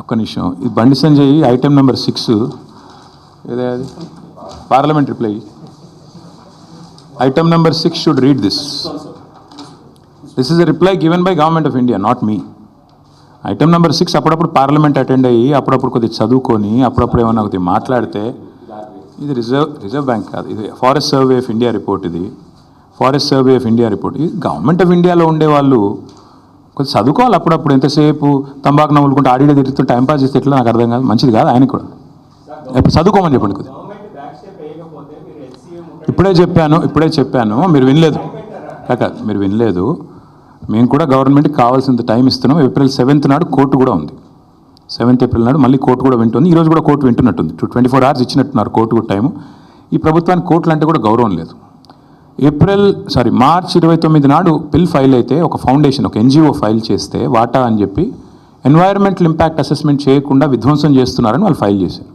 ఒక్క నిమిషం, ఇది బండి సంజయ్ ఐటెం నెంబర్ 6 ఏదే అది parliament reply. Item number 6 should read this. This is a reply given by government of India, not me. Item number 6 అప్పుడప్పుడు parliament attend అయ్యి అప్పుడప్పుడు కొద్దిగా చదువుకొని అప్పుడప్పుడు ఏమన్నా కొద్దిగా మాట్లాడితే, ఇది రిజర్వ్ బ్యాంక్ కాదు, ఇది forest survey of India report. ఇది forest survey of India report. ఇది గవర్నమెంట్ ఆఫ్ ఇండియాలో ఉండేవాళ్ళు కొంచెం చదువుకోవాలి అప్పుడప్పుడు. ఎంతసేపు తంబాకు నవ్వులుకుంటే ఆడియో తిరుగుతూ టైంపాస్ చేస్తే ఎట్లా నాకు అర్థం కాదు, మంచిది కాదు ఆయనకు కూడా. ఇప్పుడు చదువుకోమని చెప్పండి కొద్దిగా. ఇప్పుడే చెప్పాను మీరు వినలేదు కాక, మీరు వినలేదు. మేము కూడా గవర్నమెంట్కి కావాల్సినంత టైం ఇస్తున్నాం. ఏప్రిల్ 7th నాడు కోర్టు కూడా ఉంది. 7th ఏప్రిల్ నాడు మళ్ళీ కోర్టు కూడా వింటుంది. ఈరోజు కూడా కోర్టు వింటున్నట్టుంది. 24 hours ఇచ్చినట్టున్నారు కోర్టు కూడా టైము. ఈ ప్రభుత్వానికి కోర్టులు అంటే కూడా గౌరవం లేదు. మార్చ్ 29 నాడు బిల్ ఫైల్ అయితే ఒక ఫౌండేషన్, ఒక NGO ఫైల్ చేస్తే వాటా అని చెప్పి ఎన్వైరన్మెంటల్ ఇంపాక్ట్ అసెస్మెంట్ చేయకుండా విధ్వంసం చేస్తున్నారని వాళ్ళు ఫైల్ చేశారు.